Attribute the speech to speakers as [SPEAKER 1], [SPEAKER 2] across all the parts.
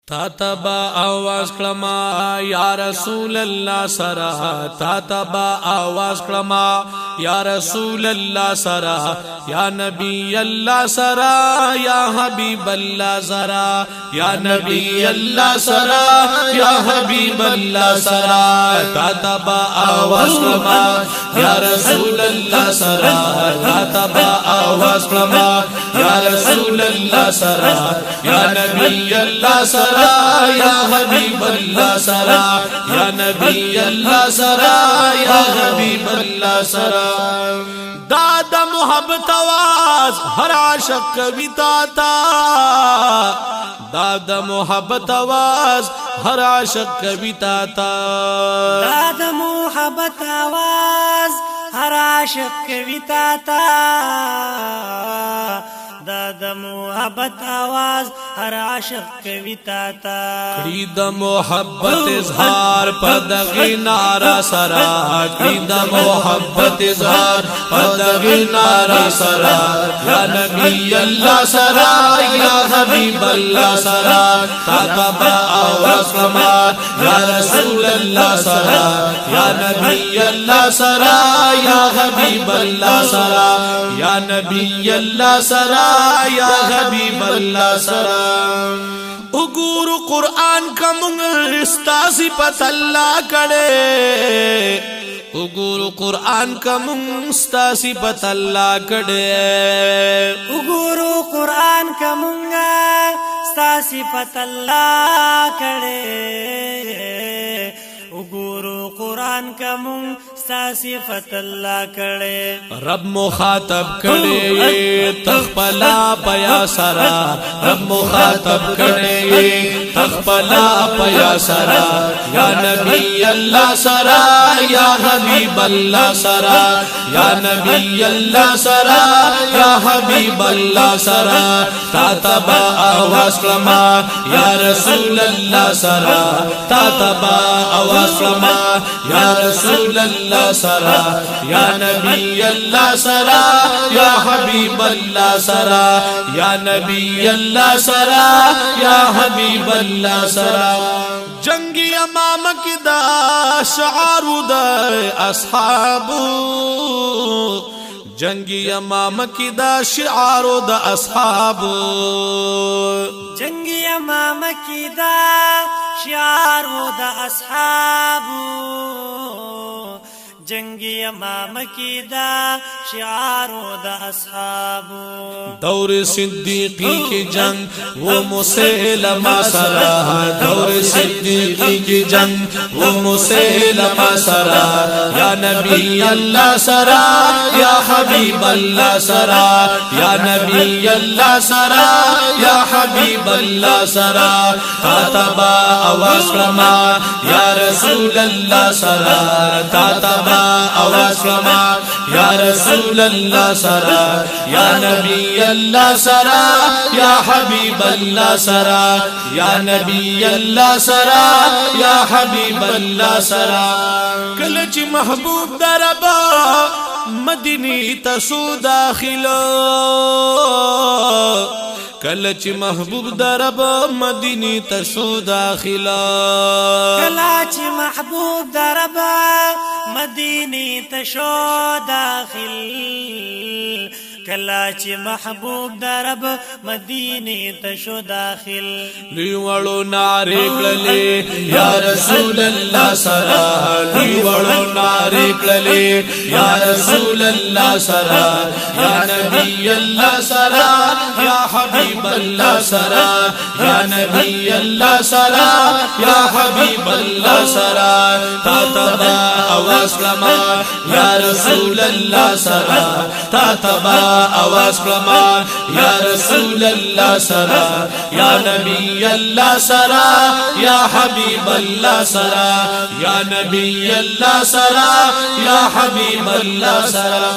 [SPEAKER 1] تا تبا آواز کلما یا رسول اللہ سرا تا تبا آواز کلما یا رسول اللہ سرا یا نبی اللہ سرا یا حبیب اللہ سرا یا نبی اللہ سرا یا حبیب اللہ سرا تا تبا آواز کلما یا رسول اللہ سرا تا تبا آواز کلما یا رسول اللہ سرا یا نبی اللہ سرا یا حبیب اللہ سرا یا نبی اللہ سرا یا حبیب اللہ سرا دادا محبت آواز ہر عاشق کبھی تاتا دادا محبت آواز ہر عاشق کبھی تاتا
[SPEAKER 2] دادا محبت آواز ہر عاشق کبھی تاتا دادا محبت آواز ہر عاشق کبھی تاتا
[SPEAKER 1] کڑی دا محبت اظہار پدغی نارا سرا کڑی دا محبت اظہار پدغی نارا سرا یا نبی اللہ سرا یا حبیب اللہ سرا تاتبا آواز کما یا رسول اللہ سرا یا نبی اللہ سرا یا حبیب اللہ سرا یا نبی اللہ سرا یا حبیب اللہ سلام اگور قرآن کا منگ استاسی پت اللہ کڑے اگور قرآن کا منگ استاسی پت اللہ کڑے
[SPEAKER 2] اگور قرآن کا منگ استاسی پت اللہ کڑے اگورو قرآن کا منگ صفت اللہ کڑے
[SPEAKER 1] رب مخاطب کڑے تخپلا پیا سرا رب مخاطب کڑے تخپلا پیا سرا یا نبی اللہ سرا یا حبیب اللہ سرا یا نبی اللہ سرا یا حبیب اللہ سرا تاتبا آواز کلما یا رسول اللہ سرا تاتبا آواز کلما یا رسول اللہ سرا یا نبی اللہ سرا یا حبیب اللہ سرا یا نبی اللہ سرا یا حبیب اللہ سرا جنگی امام کی دا شعار دا اصحابو جنگی امام کی دا شعار دا اصحابو
[SPEAKER 2] جنگی امام کی دا شعار دا اصحابو جنگی امام کی دا شعار دا اصحابو
[SPEAKER 1] دور صدیقی کی جنگ وہ مسیلمہ سرا دور صدیقی کی جنگ وہ مسیلمہ سرا یا نبی اللہ سرا یا حبیب اللہ سرا یا نبی اللہ سرا یا حبیب اللہ سرا تاتبا آواز کلما یا رسول اللہ سرا تاتبا آواز کلما یا رسول اللہ سرا یا نبی اللہ سرا یا حبیب اللہ سرا یا نبی اللہ سرا یا حبیب اللہ سرا کلچ محبوب دربا مدینی تسو داخلو کلچ محبوب درب مدینی تسو داخلا
[SPEAKER 2] کلچ محبوب درب مدینی تشو داخل کلاچ محبوب درب مدینی تشو داخل
[SPEAKER 1] لیوڑو نارے کللے یا رسول اللہ سرا لیوڑو نارے کللے یا رسول اللہ سرا یا نبی اللہ سرا یا حبیب اللہ سرا یا نبی اللہ سرا یا حبیب اللہ سرا تاتبا آواز کلما یا رسول اللہ سرا تاتبا آواز کلما یا رسول اللہ سرا یا نبی اللہ سرا یا حبیب اللہ سرا یا نبی اللہ سرا یا حبیب اللہ سرا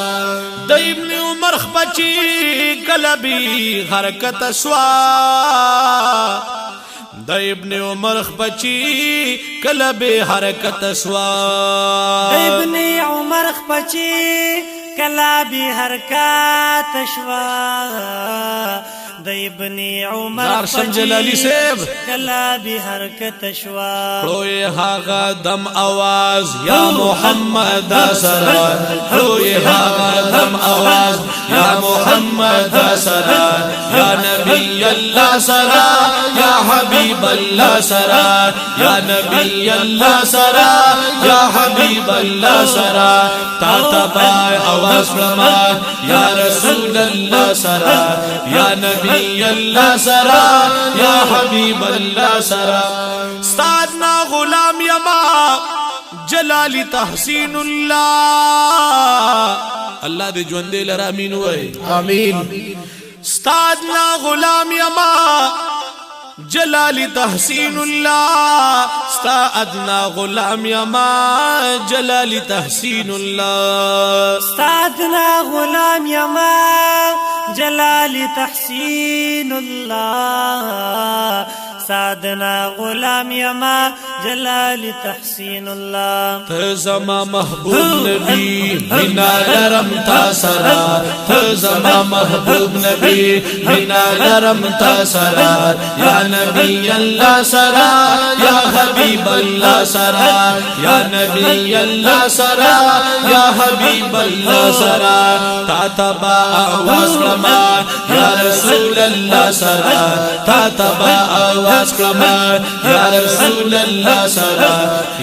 [SPEAKER 1] دا ابن عمر خبچی قلبی حرکت سوا دا ابن عمر خبچی قلبی حرکت سوا
[SPEAKER 2] ابن عمر خبچی کلا بھی حرکات شوا د ابن عمر
[SPEAKER 1] دارشم جلالی صاحب
[SPEAKER 2] کلا به حرکت شوا
[SPEAKER 1] روی هاغا دم آواز یا محمد سرا روی هاغا دم آواز یا محمد سرا یا نبی اللہ سرا یا حبیب اللہ سرا یا نبی اللہ سرا یا حبیب اللہ سرا تا تبا آواز رما یا رسول اللہ سرا یا نبی اللہ سرا یا حبیب اللہ سرا استادنا غلام یما جلالی تحسین اللہ اللہ دے جوندے لرا امین ہوئے
[SPEAKER 3] آمین
[SPEAKER 1] استادنا غلام یما جلالی تحسین اللہ استادنا غلام یما جلالی تحسین اللہ
[SPEAKER 2] استادنا غلام یما جلالی تحسین اللہ سادنا غلام یما جلال تحسین اللہ
[SPEAKER 1] تزما محبوب نبی منا لرم تا سرا تزما محبوب نبی منا لرم تا سرا یا نبی اللہ سرا یا حبیب اللہ سرا یا نبی اللہ سرا یا حبیب اللہ سرا تا تبا آواز رما یا رسول اللہ سرا تا تبا آواز کما یا رسول اللہ سرا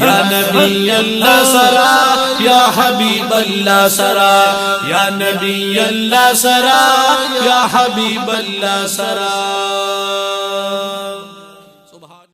[SPEAKER 1] یا نبی اللہ سرا یا حبیب اللہ سرا یا نبی اللہ سرا یا حبیب اللہ سرا